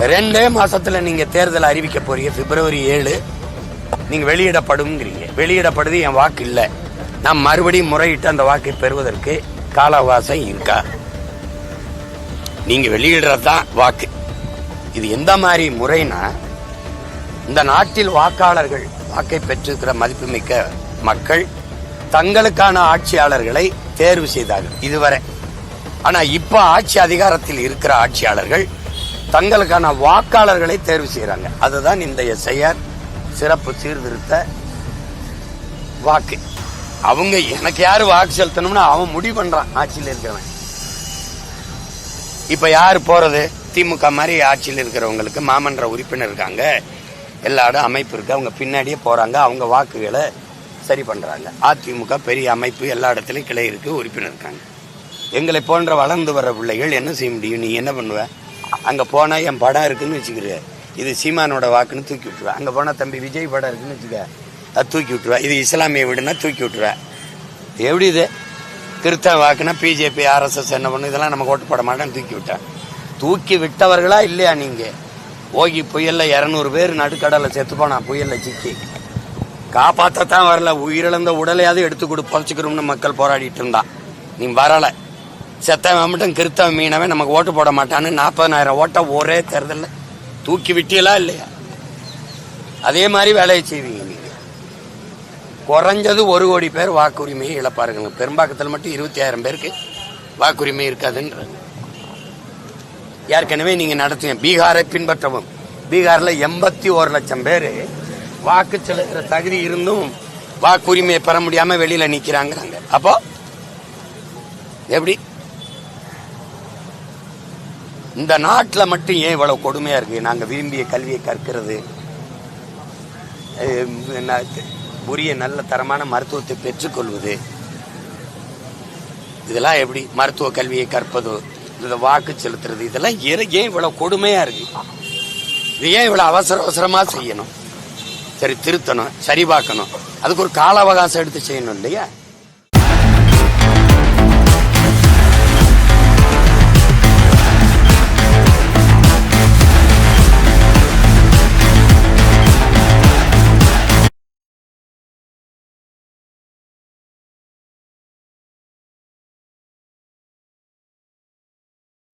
2 மாசத்துல நீங்க தேர்தல் அறிவிக்க போறீங்க. பிப்ரவரி 7 நீங்க வெளியிடப்படும்ங்கிறீங்க. வெளியிடப்படுது, என் வாக்கு இல்ல, நான் மறுபடியும் முறையிட்டு அந்த வாக்கை பெறுவதற்கு கால அவகாசம் இருக்கா? நீங்க வெளியிடுறதுதான் வாக்கு. இது எந்த மாதிரி முறைனா, இந்த நாட்டில் வாக்காளர்கள் வாக்கை பெற்றிருக்கிற மதிப்புமிக்க மக்கள் தங்களுக்கான ஆட்சியாளர்களை தேர்வு செய்தார்கள் இதுவரை. ஆனா இப்ப ஆட்சி அதிகாரத்தில் இருக்கிற ஆட்சியாளர்கள் தங்களுக்கான வாக்காளர்களை தேர்வு செய்யறாங்க. அதுதான் இந்த SIR சிறப்பு சீர்திருத்த வாக்கு. அவங்க எனக்கு யாரு வாக்கு செலுத்தணும்னு அவன் முடிவு பண்றான், ஆட்சியில் இருக்கிறவன். இப்ப யாரு போறது? திமுக மாதிரி ஆட்சியில் இருக்கிறவங்களுக்கு மாமன்ற உறுப்பினர் இருக்காங்க, எல்லா இடம் அமைப்பு இருக்கு, அவங்க பின்னாடியே போறாங்க, அவங்க வாக்குகளை சரி பண்றாங்க. அதிமுக பெரிய அமைப்பு, எல்லா இடத்துலயும் கிளை இருக்கு, உறுப்பினர் இருக்காங்க. எங்களை போன்ற வளர்ந்து வர பிள்ளைகள் என்ன செய்ய முடியும்? நீ என்ன பண்ணுவ? அங்க போனா என் படம் இருக்குன்னு வச்சுக்கிற, இது சீமானோட வாக்குன்னு தூக்கி விட்டுருவேன். அங்க போனா தம்பி விஜய் படம் இருக்குன்னு வச்சுக்க, அது தூக்கி விட்டுருவேன். இது இஸ்லாமிய வீடுன்னா தூக்கி விட்டுருவேன். எப்படி இது கிறிஸ்தவ வாக்குன்னா பிஜேபி RSS என்ன பண்ணு, இதெல்லாம் நமக்கு ஓட்டு போட மாட்டேன்னு தூக்கி விட்டேன். தூக்கி விட்டவர்களா இல்லையா நீங்க? ஓகி புயல்ல 200 பேர் நடுக்கடலை செத்து போனா, புயல்ல சிக்கி காப்பாத்தான் வரல. உயிரிழந்த உடலையாவது எடுத்து கொடு பொழைச்சுக்கிறோம்னு மக்கள் போராடிட்டு இருந்தான். நீ வரல, செத்தவன் மட்டும் கிறிஸ்தவ மீனவன் நமக்கு ஓட்டு போட மாட்டான்னு 40,000 ஓட்ட ஒரே தேர்தலில் தூக்கி விட்டீங்களா இல்லையா? அதே மாதிரி வேலையை செய்வீங்க நீங்க. குறைஞ்சது 1 கோடி பேர் வாக்குரிமையை இழப்பாருங்க. பெரும்பாக்கத்தில் மட்டும் 25,000 பேருக்கு வாக்குரிமை இருக்காதுன்ற ஏற்கனவே நீங்க நடத்துவீங்க. பீகாரை பின்பற்றவும். பீகார்ல 81 லட்சம் பேர் வாக்கு செலுத்துற தகுதி இருந்தும் வாக்குரிமையை பெற முடியாம வெளியில நிக்கிறாங்க. அப்போ எப்படி? இந்த நாட்டில் மட்டும் ஏன் இவ்வளவு கொடுமையா இருக்கு? நாங்க விரும்பிய கல்வியை கற்கிறது, உரிய நல்ல தரமான மருத்துவத்தை பெற்றுக்கொள்வது, இதெல்லாம் எப்படி? மருத்துவ கல்வியை கற்பது, இந்த வாக்கு செலுத்துறது, இதெல்லாம் ஏன் இவ்வளவு கொடுமையா இருக்கு? இது ஏன் இவ்வளவு அவசரமா செய்யணும்? சரி, திருத்தணும், சரி பார்க்கணும், அதுக்கு ஒரு கால அவகாசம் எடுத்து செய்யணும் இல்லையா?